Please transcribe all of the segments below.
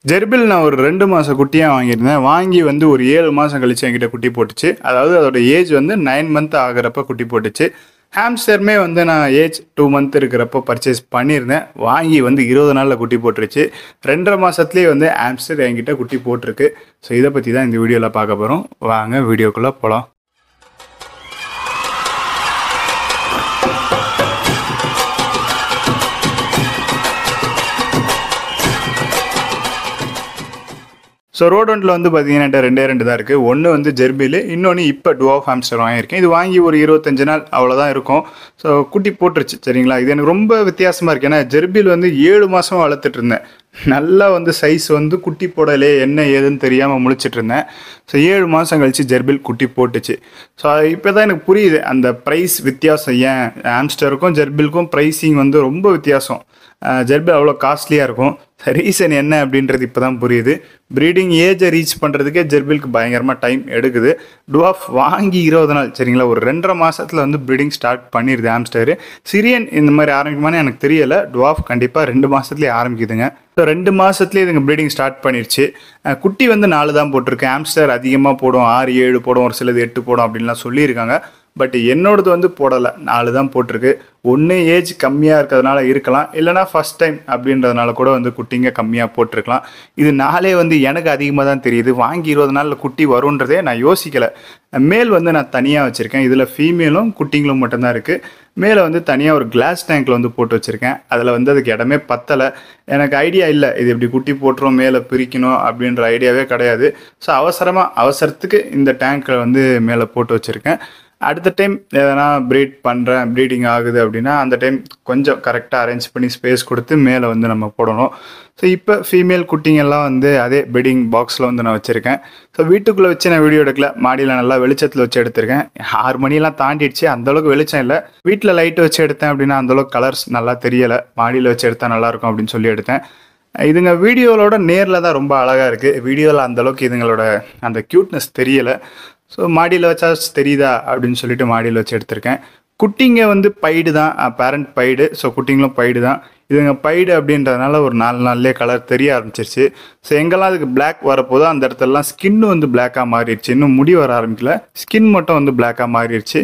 ஜெர்பில் நான் ஒரு 2 மாச குட்டியா வாங்கியிருந்தேன். வாங்கி வந்து ஒரு 7 மாசம் கழிச்சு என்கிட்ட குட்டி போட்டுச்சு. அதாவது அதோட ஏஜ் வந்து 9 மந்த் ஆகுறப்ப குட்டி போட்டுச்சு. ஹாம்ஸ்டருமே வந்து நான் ஏஜ் 2 மந்த் இருக்கிறப்போ பர்ச்சேஸ் பண்ணியிருந்தேன். வாங்கி வந்து 20 நாள்ல குட்டி போட்டுருச்சு. 2 1/2 மாசத்துலயே வந்து ஹாம்ஸ்டர் என்கிட்ட குட்டி போட்டிருக்கு. ஸோ இத பத்தி தான் இந்த வீடியோல பார்க்க போறோம். வாங்க வீடியோக்குள்ள போலாம். ஸோ ரோடோன்ட்டில் வந்து பார்த்தீங்கன்னா என்கிட்ட 2 தான் இருக்குது. ஒன்று வந்து ஜெர்பில், இன்னொன்று இப்போ டுவாஃப் ஹாம்ஸ்டர் வாங்கியிருக்கேன். இது வாங்கி ஒரு 25 நாள் அவ்வளோதான் இருக்கும். ஸோ குட்டி போட்டுருச்சு சரிங்களா. இது எனக்கு ரொம்ப வித்தியாசமாக இருக்குது. ஏன்னா ஜெர்பில் வந்து 7 மாதம் வளர்த்துட்டு இருந்தேன். நல்லா வந்து சைஸ் வந்து குட்டி போடலே என்ன ஏதுன்னு தெரியாமல் முழிச்சிட்டு இருந்தேன். ஸோ 7 மாதம் கழிச்சு ஜெர்பில் குட்டி போட்டுச்சு. ஸோ இப்போ தான் எனக்கு புரியுது அந்த ப்ரைஸ் வித்தியாசம். ஏன் ஹாம்ஸ்டருக்கும் ஜெர்பிலுக்கும் ப்ரைஸிங் வந்து ரொம்ப வித்தியாசம். ஜெர்பில் அவ்வளோ காஸ்ட்லியாக இருக்கும். ரீசன் என்ன அப்படின்றது இப்போ தான் புரியுது. ப்ரீடிங் ஏஜை ரீச் பண்ணுறதுக்கே ஜெர்பிலுக்கு பயங்கரமாக டைம் எடுக்குது. டுவாஃப் வாங்கி 20 நாள் சரிங்களா. ஒரு 2 1/2 மாதத்தில் வந்து ப்ரீடிங் ஸ்டார்ட் பண்ணிடுது ஹாம்ஸ்டரு. சிரியன் இந்த மாதிரி ஆரம்பிக்குமான்னு எனக்கு தெரியலை. டுவாஃப் கண்டிப்பாக 2 மாதத்துலேயே ஆரம்பிக்குதுங்க. ஸோ 2 மாதத்துலேயே இதுங்க ப்ரீடிங் ஸ்டார்ட் பண்ணிடுச்சு. குட்டி வந்து 4 தான் போட்டிருக்கு. ஹாம்ஸ்டர் அதிகமாக போடும், 6 7 போடும், ஒரு சிலது 8 போடும் அப்படின்லாம் சொல்லியிருக்காங்க. பட் என்னோடது வந்து போடலை, 4 தான் போட்டிருக்கு. ஒன்று ஏஜ் கம்மியாக இருக்கிறதுனால இருக்கலாம், இல்லைனா ஃபஸ்ட் டைம் அப்படின்றதுனால கூட வந்து குட்டிங்க கம்மியாக போட்டிருக்கலாம். இது 4 வந்து எனக்கு அதிகமாக தான் தெரியுது. வாங்கி 20 நாளில் குட்டி வரும்ன்றதே நான் யோசிக்கலை. மேல் வந்து நான் தனியாக வச்சுருக்கேன். இதில் ஃபீமேலும் குட்டிங்களும் மட்டும்தான் இருக்குது. மேலே வந்து தனியாக ஒரு கிளாஸ் டேங்க்கில் வந்து போட்டு வச்சுருக்கேன். அதில் வந்து அதுக்கு இடமே பத்தலை. எனக்கு ஐடியா இல்லை இது இப்படி குட்டி போட்டுரும் மேலே பிரிக்கணும் அப்படின்ற ஐடியாவே கிடையாது. ஸோ அவசரத்துக்கு இந்த டேங்க்கில் வந்து மேலே போட்டு வச்சுருக்கேன். அடுத்த டைம் எதனா ப்ரீடிங் ஆகுது அப்படின்னா அந்த டைம் கொஞ்சம் கரெக்டாக அரேஞ்ச் பண்ணி ஸ்பேஸ் கொடுத்து மேலே வந்து நம்ம போடணும். ஸோ இப்போ ஃபீமேல் குட்டிங்கெல்லாம் வந்து அதே பெட்டிங் பாக்ஸில் வந்து நான் வச்சுருக்கேன். ஸோ வீட்டுக்குள்ளே வச்சு நான் வீடியோ எடுக்கல, மாடியில் நல்லா வெளிச்சத்தில் வச்சு எடுத்திருக்கேன். 6 மணிலாம் தாண்டிடுச்சு, அந்தளவுக்கு வெளிச்சம் இல்லை. வீட்டில் லைட்டு வச்சு எடுத்தேன் அப்படின்னா அந்தளவுக்கு கலர்ஸ் நல்லா தெரியலை. மாடியில் வச்சு எடுத்தால் நல்லாயிருக்கும் அப்படின்னு சொல்லி எடுத்தேன். இதுங்க வீடியோவோட நேரில் தான் ரொம்ப அழகாக இருக்குது. வீடியோவில் அந்தளவுக்கு இதுங்களோட அந்த க்யூட்னஸ் தெரியலை. ஸோ மாடியில் வச்சா தெரியுதா அப்படின்னு சொல்லிட்டு மாடியில் வச்சு எடுத்திருக்கேன். குட்டிங்க வந்து பைடு தான், பேரண்ட் பைடு. ஸோ குட்டிங்களும் பைடு தான். இதுங்க பைடு அப்படின்றதுனால ஒரு 4 நாள்லேயே கலர் தெரிய ஆரம்பிச்சிருச்சு. ஸோ எங்கெல்லாம் அதுக்கு பிளாக் வரப்போதோ அந்த இடத்துலலாம் ஸ்கின்னு வந்து பிளாக்காக மாறிடுச்சு. இன்னும் முடி வர ஆரம்பிக்கல, ஸ்கின் மட்டும் வந்து பிளாக்காக மாறிடுச்சு.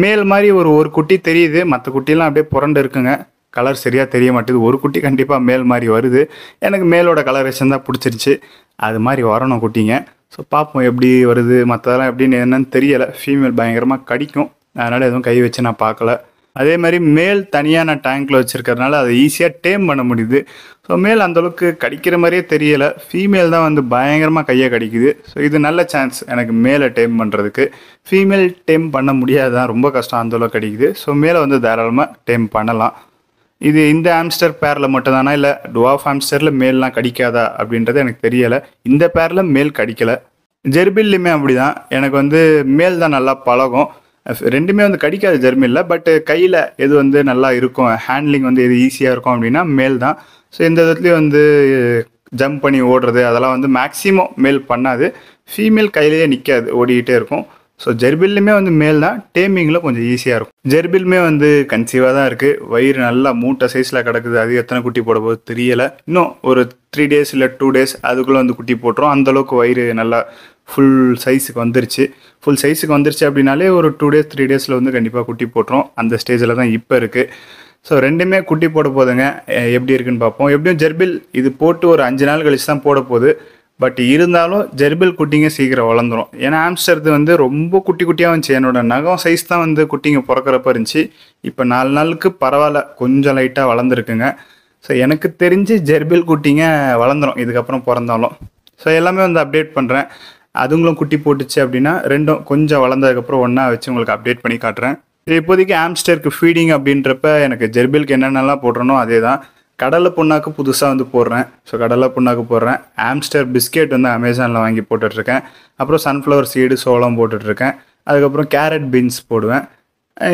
மேல் மாதிரி ஒரு குட்டி தெரியுது, மற்ற குட்டிலாம் அப்படியே புரண்டு இருக்குங்க. கலர் சரியாக தெரிய மாட்டேது. ஒரு குட்டி கண்டிப்பாக மேல் மாதிரி வருது. எனக்கு மேலோட கலரேஷன் தான் பிடிச்சிருச்சு. அது மாதிரி வரணும் குட்டிங்க. ஸோ பார்ப்போம் எப்படி வருது, மற்றதெல்லாம் எப்படின்னு என்னன்னு தெரியலை. ஃபீமேல் பயங்கரமாக கடிக்கும், அதனால் எதுவும் கை வச்சு நான் பார்க்கல. அதே மாதிரி மேல் தனியாக நான் டேங்க்கில் வச்சுருக்கறதுனால அதை ஈஸியாக டேம் பண்ண முடியுது. ஸோ மேல் அந்தளவுக்கு கடிக்கிற மாதிரியே தெரியலை. ஃபீமேல் தான் வந்து பயங்கரமாக கையை கடிக்குது. ஸோ இது நல்ல சான்ஸ் எனக்கு மேலே டேம் பண்ணுறதுக்கு. ஃபீமேல் டேம் பண்ண முடியாதுதான், ரொம்ப கஷ்டம், அந்தளவுக்கு கடிக்குது. ஸோ மேலே வந்து தாராளமாக டேம் பண்ணலாம். இது இந்த ஹாம்ஸ்டர் பேரில் மட்டும்தானா இல்லை டுவாஃப் ஹாம்ஸ்டரில் மேல்லாம் கடிக்காதா அப்படின்றது எனக்கு தெரியலை. இந்த பேரில் மேல் கடிக்கலை. ஜெர்பில்லையுமே அப்படி தான். எனக்கு வந்து மேல் தான் நல்லா பழகும். ரெண்டுமே வந்து கடிக்காது ஜெர்பில்ல. பட் கையில் எது வந்து நல்லா இருக்கும், ஹேண்ட்லிங் வந்து எது ஈஸியாக இருக்கும் அப்படின்னா மேல் தான். ஸோ இந்த விதத்துலேயும் வந்து ஜம்ப் பண்ணி ஓடுறது அதெல்லாம் வந்து மேக்ஸிமம் மேல் பண்ணாது. ஃபீமேல் கையிலேயே நிற்காது, ஓடிக்கிட்டே இருக்கும். ஸோ ஜெர்பில்லுமே வந்து மேல் தான், டேமிங்கில் கொஞ்சம் ஈஸியாக இருக்கும். ஜெர்பிலுமே வந்து கன்சீவாக தான் இருக்குது. வயிறு நல்லா மூட்டை சைஸில் கிடக்குது. அது எத்தனை குட்டி போட போது தெரியலை. இன்னும் ஒரு 3 days இல்லை 2 days அதுக்குள்ளே வந்து குட்டி போட்டுரும். அந்தளவுக்கு வயிறு நல்லா ஃபுல் சைஸுக்கு வந்துருச்சு அப்படின்னாலே ஒரு 2 days 3 daysல வந்து கண்டிப்பாக குட்டி போட்டுரும். அந்த ஸ்டேஜில் தான் இப்போ இருக்குது. ஸோ ரெண்டுமே குட்டி போட போதுங்க. எப்படி இருக்குன்னு பார்ப்போம். எப்படியும் ஜெர்பில் இது போட்டு ஒரு 5 நாள் கழிச்சு தான் போட போகுது. பட் இருந்தாலும் ஜெர்பில் குட்டிங்க சீக்கிரம் வளர்ந்துடும். ஏன்னா ஹாம்ஸ்டர்து வந்து ரொம்ப குட்டியாக இருந்துச்சு. என்னோட நகம் சைஸ் தான் வந்து குட்டிங்க பிறக்கிறப்ப இருந்துச்சு. இப்போ 4 நாளுக்கு பரவாயில்ல, கொஞ்சம் லைட்டாக வளர்ந்துருக்குங்க. ஸோ எனக்கு தெரிஞ்சு ஜெர்பில் குட்டிங்க வளர்ந்துடும் இதுக்கப்புறம் பிறந்தாலும். ஸோ எல்லாமே வந்து அப்டேட் பண்ணுறேன். அதுங்களும் குட்டி போட்டுச்சு அப்படின்னா ரெண்டும் கொஞ்சம் வளர்ந்ததுக்கப்புறம் ஒன்றா வச்சு உங்களுக்கு அப்டேட் பண்ணி காட்டுறேன். இப்போதைக்கு ஹாம்ஸ்டருக்கு ஃபீடிங் அப்படின்றப்ப எனக்கு ஜெர்பிலுக்கு என்னென்னலாம் போடுறனோ அதே தான். கடலை புண்ணாக்கு புதுசாக வந்து போடுறேன். ஸோ கடலை புண்ணாக்கு போடுறேன். ஹாம்ஸ்டர் பிஸ்கெட் வந்து அமேசானில் வாங்கி போட்டுட்ருக்கேன். அப்புறம் சன்ஃப்ளவர் சீடு, சோளம் போட்டுட்ருக்கேன். அதுக்கப்புறம் கேரட் பீன்ஸ் போடுவேன்.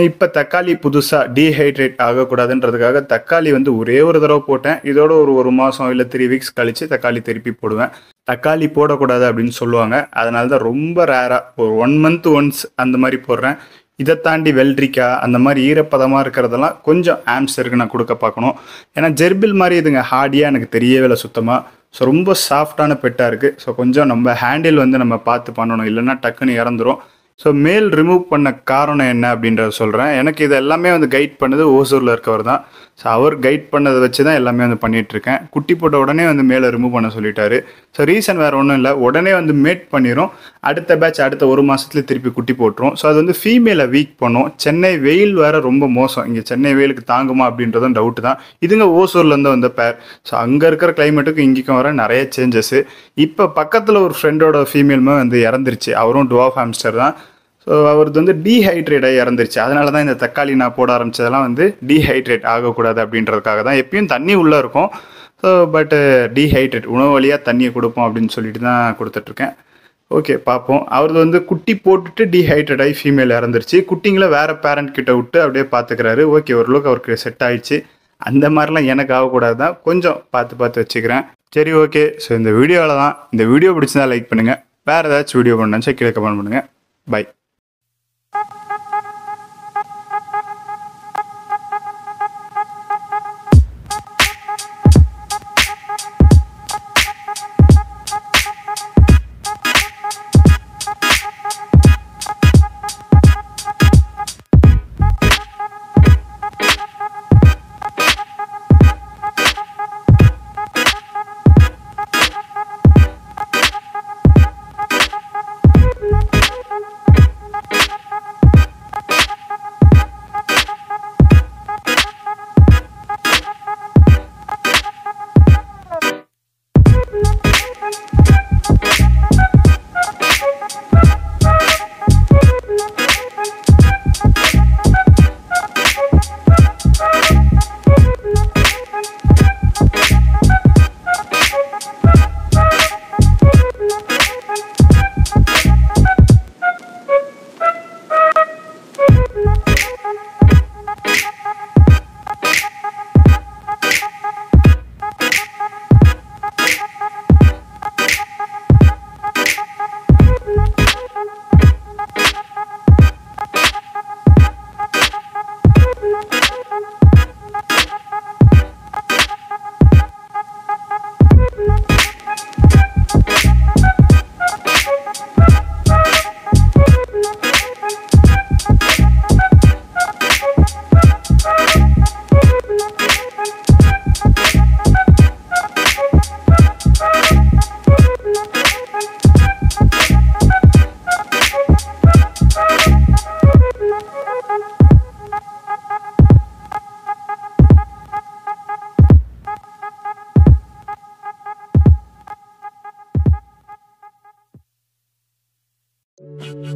இப்போ தக்காளி புதுசாக டீஹைட்ரேட் ஆகக்கூடாதுன்றதுக்காக தக்காளி வந்து ஒரே ஒரு தடவை போட்டேன். இதோட ஒரு மாதம் இல்லை 3 weeks கழித்து தக்காளி திருப்பி போடுவேன். தக்காளி போடக்கூடாது அப்படின்னு சொல்லுவாங்க. அதனால தான் ரொம்ப ரேராக ஒரு 1 month ஒன்ஸ் அந்த மாதிரி போடுறேன். இதை தாண்டி வெள்ளரிக்காய் அந்த மாதிரி ஈரப்பதமாக இருக்கிறதெல்லாம் கொஞ்சம் ஹாம்ஸ்டருக்கு நான் கொடுக்க பார்க்கணும். ஏன்னா ஜெர்பில் மாதிரி இதுங்க ஹார்டியாக எனக்கு தெரியவே இல்லை சுத்தமாக. ஸோ ரொம்ப சாஃப்டான பெட்டாக இருக்குது. ஸோ கொஞ்சம் நம்ம ஹேண்டில் வந்து நம்ம பார்த்து பண்ணணும், இல்லைன்னா டக்குன்னு இறந்துரும். ஸோ மேல் ரிமூவ் பண்ண காரணம் என்ன அப்படின்றத சொல்கிறேன். எனக்கு இது எல்லாமே வந்து கைட் பண்ணது ஓசூரில் இருக்கவர் தான். ஸோ அவர் கைட் பண்ணதை வச்சு தான் எல்லாமே வந்து பண்ணிகிட்ருக்கேன். குட்டி போட்ட உடனே வந்து மேலே ரிமூவ் பண்ண சொல்லிட்டாரு. ஸோ ரீசன் வேறு ஒன்றும் இல்லை, உடனே வந்து மேட் பண்ணிடும். அடுத்த பேட்ச் அடுத்த 1 மாதத்துல திருப்பி குட்டி போட்டுரும். ஸோ அது வந்து ஃபீமேலை வீக் பண்ணும். சென்னை வெயில் வேறு ரொம்ப மோசம். இங்கே சென்னை வெயிலுக்கு தாங்குமா அப்படின்றதும் டவுட்டு தான். இதுங்க ஓசூர்லேருந்து வந்த பேர். ஸோ அங்கே இருக்கிற கிளைமேட்டுக்கும் இங்கேக்கும் வர நிறைய சேஞ்சஸ்ஸு. இப்போ பக்கத்தில் ஒரு ஃப்ரெண்டோட ஃபீமேலுமே வந்து இறந்துருச்சு. அவரும் டுவாஃப் ஹாம்ஸ்டர் தான். ஸோ அவருக்கு வந்து டீஹைட்ரேட் ஆகி இறந்துருச்சு. அதனால தான் இந்த தக்காளி நான் போட ஆரம்பித்ததெல்லாம் வந்து டீஹைட்ரேட் ஆகக்கூடாது அப்படின்றதுக்காக தான். எப்பயும் தண்ணி உள்ளே இருக்கும். ஸோ பட்டு டீஹைட்ரேட் உணவு வழியாக தண்ணியை கொடுப்போம் அப்படின்னு சொல்லிட்டு தான் கொடுத்துட்ருக்கேன். ஓகே பார்ப்போம். அவரது வந்து குட்டி போட்டுட்டு டீஹைட்ரேட் ஆகி ஃபீமேல் இறந்துருச்சு. குட்டிங்களை வேறு பேரண்ட் கிட்ட விட்டு அப்படியே பார்த்துக்கிறாரு. ஓகே, ஓரளவுக்கு அவருக்கு செட் ஆயிடுச்சு. அந்த மாதிரிலாம் எனக்கு ஆகக்கூடாது தான், கொஞ்சம் பார்த்து வச்சுக்கிறேன். சரி, ஓகே. ஸோ இந்த வீடியோவில் தான். இந்த வீடியோ பிடிச்சிருந்தா லைக் பண்ணுங்கள். வேறு ஏதாச்சும் வீடியோ பண்ணணும்னு கீழே கமெண்ட் பண்ணுங்கள். பை.